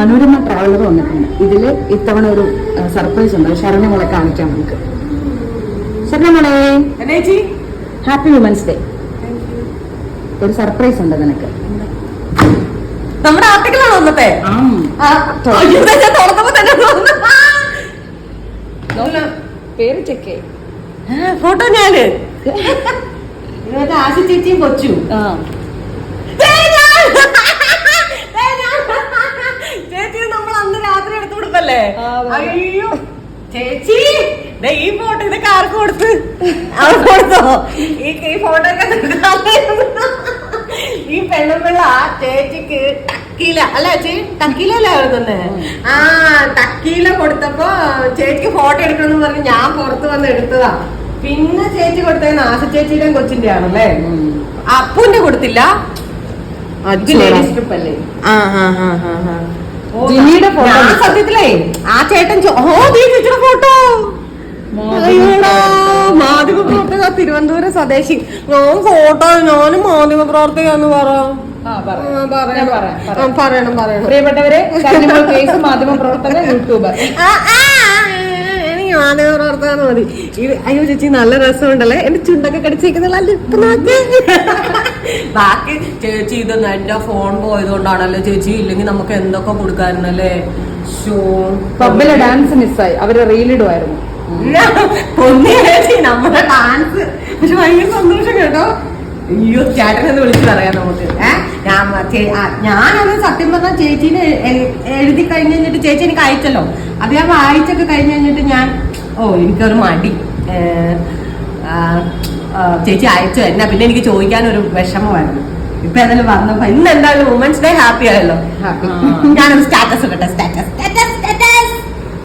Manorama traveller വന്നിട്ടുണ്ട്. ഇതില് ഇത്തവണ ഒരു സർപ്രൈസ് ഉണ്ട്. ശരണ്യ മോളെ കാണിക്കാം നമുക്ക്. ശരണ്യ മോളെ, ഹാപ്പി വുമൻസ് ഡേ. ഒരു സർപ്രൈസ് ഉണ്ട് നിനക്ക്. നമ്മുടെ ആർട്ടിക്കിളാണ് വന്നത്തെ. പേര് ചെക്ക് ഫോട്ടോ ഞാന് ആശി ചേച്ചിയും കൊച്ചു ചേച്ചി നമ്മൾ അന്ന് രാത്രി എടുത്തു കൊടുത്തല്ലേ. അയ്യോ ചേച്ചി ഈ ഫോട്ടോ ഇതൊക്കെ ആർക്ക് കൊടുത്ത് അവർക്ക് കൊടുത്തോ? ഈ ഫോട്ടോ ഒക്കെ ഈ പെണ്ണുപിള്ള ചേച്ചിക്ക് ടക്കീല അല്ല ചേച്ചി ടക്കീലല്ലേ തന്നെ. ആ ടക്കീല കൊടുത്തപ്പോ ചേച്ചിക്ക് ഫോട്ടോ എടുക്കണമെന്ന് പറഞ്ഞ് ഞാൻ പുറത്ത് വന്ന് എടുത്തതാ. പിന്നെ ചേച്ചി കൊടുത്തത് ആശ ചേച്ചിയുടെയും കൊച്ചിന്റെ ആണല്ലേ. അപ്പൂന്റെ കൊടുത്തില്ല. ട്രിപ്പല്ലേ? സത്യത്തിലേ ആ ചേട്ടൻ ചേച്ചിയുടെ ഫോട്ടോ മാധ്യമപ്രവർത്തക തിരുവനന്തപുരം സ്വദേശി. ഞാൻ ഫോട്ടോ ഞാനും മാധ്യമപ്രവർത്തകന്ന് പറയണം. പ്രിയപ്പെട്ടവരെ, മാധ്യമപ്രവർത്തക യൂട്യൂബർ. എനിക്ക് മാധ്യമപ്രവർത്തകന്ന് മതി. അയ്യോ ചേച്ചി നല്ല രസമുണ്ടല്ലേ. എന്റെ ചുണ്ടൊക്കെ കടിച്ചേക്കുന്നില്ല. ബാക്കി ചേച്ചി ഇതൊന്നും എന്റെ ഫോൺ പോയതുകൊണ്ടാണല്ലോ ചേച്ചി. ഇല്ലെങ്കിൽ നമുക്ക് എന്തൊക്കെ കൊടുക്കാറുണ്ടല്ലേ. പബ്ബിലെ ഡാൻസ് മിസ്സായി. അവര് റീലിടുമായിരുന്നു. ചേച്ചി നമ്മുടെ ഡാൻസ് പക്ഷെ ഭയങ്കര സന്തോഷം കേട്ടോ. അയ്യോ ചേട്ടനെന്ന് വിളിച്ച് പറയാം നമുക്ക്. ഞാനത് സത്യം പറഞ്ഞാൽ ചേച്ചീനെ എഴുതി കഴിഞ്ഞ് കഴിഞ്ഞിട്ട് ചേച്ചി എനിക്ക് അയച്ചല്ലോ. അത് ഞാൻ വായിച്ചൊക്കെ കഴിഞ്ഞ് കഴിഞ്ഞിട്ട് ഞാൻ എനിക്കൊരു മടി. ചേച്ചി അയച്ചു എന്നാ പിന്നെ എനിക്ക് ചോദിക്കാനൊരു വിഷമമായിരുന്നു. ഇപ്പൊ എന്തായാലും വന്നപ്പോ ഇന്ന് എന്തായാലും വുമൻസ് ഡേ ഹാപ്പി ആയല്ലോ. ഞാനൊരു സ്റ്റാറ്റസ് ഇട്ടെ.